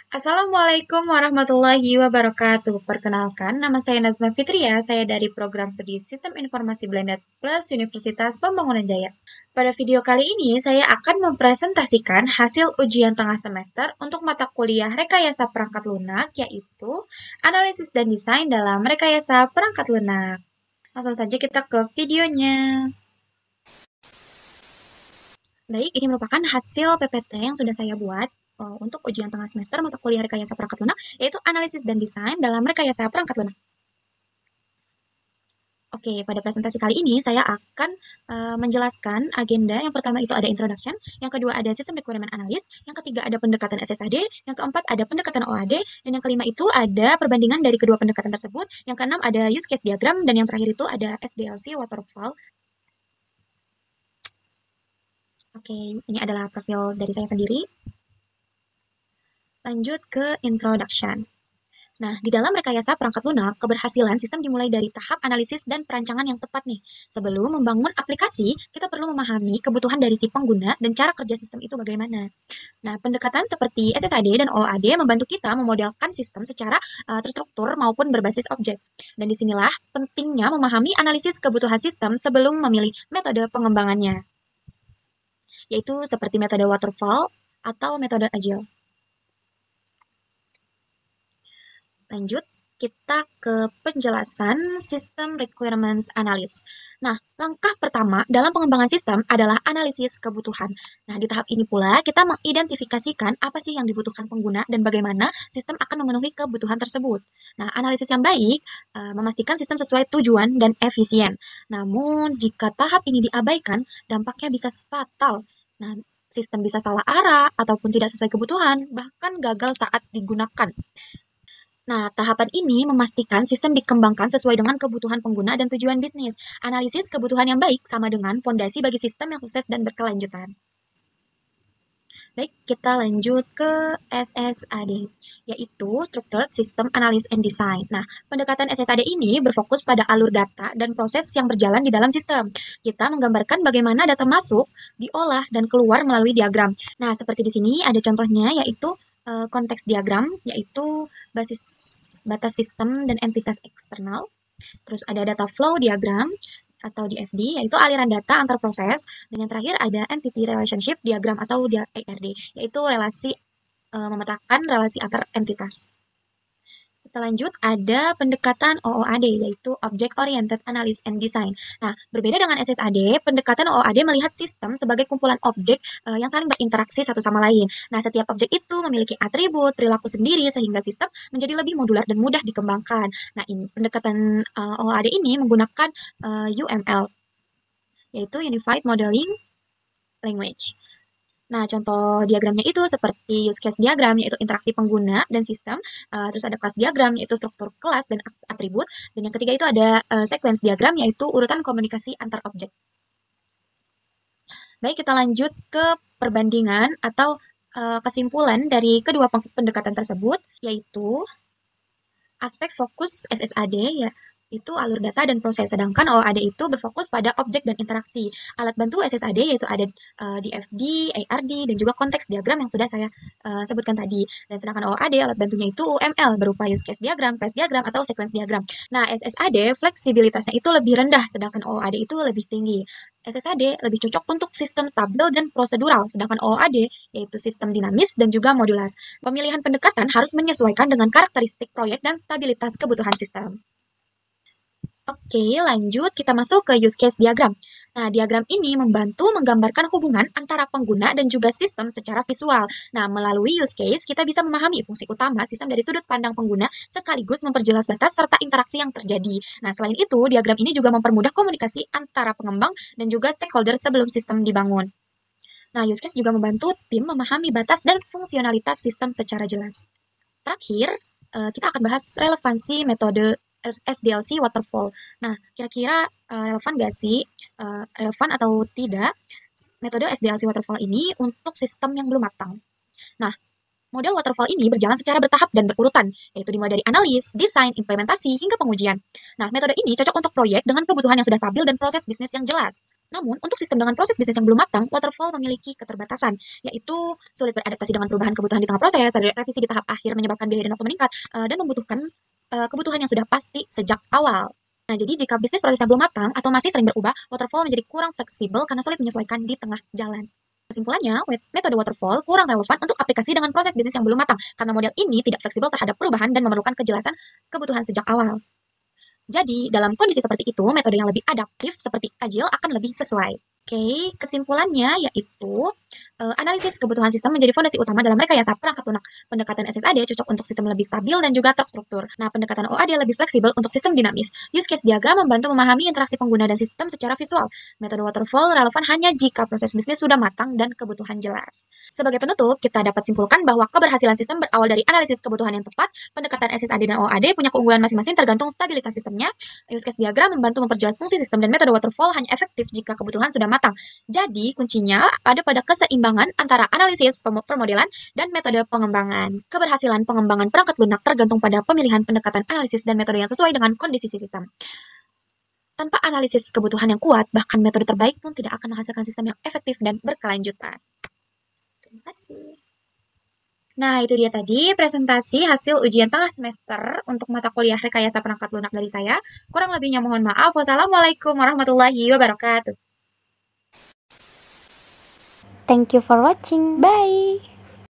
Assalamualaikum warahmatullahi wabarakatuh. Perkenalkan, nama saya Nazma Fitria. Saya dari Program Studi Sistem Informasi Blended Plus Universitas Pembangunan Jaya. Pada video kali ini, saya akan mempresentasikan hasil ujian tengah semester untuk mata kuliah Rekayasa Perangkat Lunak, yaitu Analisis dan Desain dalam Rekayasa Perangkat Lunak. Langsung saja kita ke videonya. Baik, ini merupakan hasil PPT yang sudah saya buat untuk ujian tengah semester mata kuliah Rekayasa Perangkat Lunak, yaitu Analisis dan Desain dalam Rekayasa Perangkat Lunak. Oke, pada presentasi kali ini saya akan menjelaskan agenda. Yang pertama itu ada introduction, yang kedua ada sistem requirement analysis, yang ketiga ada pendekatan SSAD, yang keempat ada pendekatan OAD, dan yang kelima itu ada perbandingan dari kedua pendekatan tersebut, yang keenam ada use case diagram, dan yang terakhir itu ada SDLC waterfall. Oke, ini adalah profil dari saya sendiri. Lanjut ke introduction. Nah, di dalam rekayasa perangkat lunak, keberhasilan sistem dimulai dari tahap analisis dan perancangan yang tepat nih. Sebelum membangun aplikasi, kita perlu memahami kebutuhan dari si pengguna dan cara kerja sistem itu bagaimana. Nah, pendekatan seperti SSAD dan OAD membantu kita memodelkan sistem secara terstruktur maupun berbasis objek. Dan disinilah pentingnya memahami analisis kebutuhan sistem sebelum memilih metode pengembangannya, yaitu seperti metode waterfall atau metode agile. Lanjut, kita ke penjelasan sistem requirements analysis. Nah, langkah pertama dalam pengembangan sistem adalah analisis kebutuhan. Nah, di tahap ini pula kita mengidentifikasikan apa sih yang dibutuhkan pengguna dan bagaimana sistem akan memenuhi kebutuhan tersebut. Nah, analisis yang baik memastikan sistem sesuai tujuan dan efisien. Namun, jika tahap ini diabaikan, dampaknya bisa fatal. Nah, sistem bisa salah arah ataupun tidak sesuai kebutuhan, bahkan gagal saat digunakan. Nah, tahapan ini memastikan sistem dikembangkan sesuai dengan kebutuhan pengguna dan tujuan bisnis. Analisis kebutuhan yang baik sama dengan fondasi bagi sistem yang sukses dan berkelanjutan. Baik, kita lanjut ke SSAD, yaitu Structured System Analysis and Design. Nah, pendekatan SSAD ini berfokus pada alur data dan proses yang berjalan di dalam sistem. Kita menggambarkan bagaimana data masuk, diolah, dan keluar melalui diagram. Nah, seperti di sini ada contohnya, yaitu konteks diagram, yaitu batas sistem dan entitas eksternal. Terus ada data flow diagram atau DFD, yaitu aliran data antar proses. Dan yang terakhir ada entity relationship diagram atau ARD, yaitu relasi memetakan relasi antar entitas. Kita lanjut, ada pendekatan OOAD, yaitu Object Oriented Analysis and Design. Nah, berbeda dengan SSAD, pendekatan OOAD melihat sistem sebagai kumpulan objek yang saling berinteraksi satu sama lain. Nah, setiap objek itu memiliki atribut, perilaku sendiri, sehingga sistem menjadi lebih modular dan mudah dikembangkan. Nah, pendekatan OOAD ini menggunakan UML, yaitu Unified Modeling Language. Nah, contoh diagramnya itu seperti use case diagram, yaitu interaksi pengguna dan sistem. Terus ada kelas diagram, yaitu struktur kelas dan atribut. Dan yang ketiga itu ada sequence diagram, yaitu urutan komunikasi antar objek. Baik, kita lanjut ke perbandingan atau kesimpulan dari kedua pendekatan tersebut, yaitu aspek fokus SSAD, ya, itu alur data dan proses, sedangkan OAD itu berfokus pada objek dan interaksi. Alat bantu SSAD yaitu ada DFD, ARD, dan juga konteks diagram yang sudah saya sebutkan tadi. Dan sedangkan OAD alat bantunya itu UML berupa use case diagram, class diagram, atau sequence diagram. Nah, SSAD fleksibilitasnya itu lebih rendah, sedangkan OAD itu lebih tinggi. SSAD lebih cocok untuk sistem stabil dan prosedural, sedangkan OAD yaitu sistem dinamis dan juga modular. Pemilihan pendekatan harus menyesuaikan dengan karakteristik proyek dan stabilitas kebutuhan sistem. Oke, lanjut kita masuk ke use case diagram. Nah, diagram ini membantu menggambarkan hubungan antara pengguna dan juga sistem secara visual. Nah, melalui use case, kita bisa memahami fungsi utama sistem dari sudut pandang pengguna, sekaligus memperjelas batas serta interaksi yang terjadi. Nah, selain itu, diagram ini juga mempermudah komunikasi antara pengembang dan juga stakeholder sebelum sistem dibangun. Nah, use case juga membantu tim memahami batas dan fungsionalitas sistem secara jelas. Terakhir, kita akan bahas relevansi metode SDLC waterfall. Nah, kira-kira relevan nggak sih, relevan atau tidak metode SDLC waterfall ini untuk sistem yang belum matang? Nah, model waterfall ini berjalan secara bertahap dan berurutan, yaitu dimulai dari analis, desain, implementasi, hingga pengujian. Nah, metode ini cocok untuk proyek dengan kebutuhan yang sudah stabil dan proses bisnis yang jelas. Namun, untuk sistem dengan proses bisnis yang belum matang, waterfall memiliki keterbatasan, yaitu sulit beradaptasi dengan perubahan kebutuhan di tengah proses, revisi di tahap akhir menyebabkan biaya dan waktu meningkat, dan membutuhkan kebutuhan yang sudah pasti sejak awal. Nah, jadi jika bisnis prosesnya belum matang atau masih sering berubah, waterfall menjadi kurang fleksibel karena sulit menyesuaikan di tengah jalan. Kesimpulannya, metode waterfall kurang relevan untuk aplikasi dengan proses bisnis yang belum matang, karena model ini tidak fleksibel terhadap perubahan dan memerlukan kejelasan kebutuhan sejak awal. Jadi, dalam kondisi seperti itu, metode yang lebih adaptif seperti agile akan lebih sesuai. Oke, kesimpulannya yaitu analisis kebutuhan sistem menjadi fondasi utama dalam rekayasa perangkat lunak. Pendekatan SSAD cocok untuk sistem lebih stabil dan juga terstruktur. Nah, pendekatan OAD lebih fleksibel untuk sistem dinamis. Use case diagram membantu memahami interaksi pengguna dan sistem secara visual. Metode waterfall relevan hanya jika proses bisnis sudah matang dan kebutuhan jelas. Sebagai penutup, kita dapat simpulkan bahwa keberhasilan sistem berawal dari analisis kebutuhan yang tepat. Pendekatan SSAD dan OAD punya keunggulan masing-masing tergantung stabilitas sistemnya. Use case diagram membantu memperjelas fungsi sistem dan metode waterfall hanya efektif jika kebutuhan sudah matang. Jadi, kuncinya ada pada keseimbangan antara analisis, permodelan, dan metode pengembangan. Keberhasilan pengembangan perangkat lunak tergantung pada pemilihan pendekatan analisis dan metode yang sesuai dengan kondisi sistem. Tanpa analisis kebutuhan yang kuat, bahkan metode terbaik pun tidak akan menghasilkan sistem yang efektif dan berkelanjutan. Terima kasih. Nah, itu dia tadi presentasi hasil ujian tengah semester untuk mata kuliah rekayasa perangkat lunak dari saya. Kurang lebihnya mohon maaf. Wassalamualaikum warahmatullahi wabarakatuh. Thank you for watching. Bye.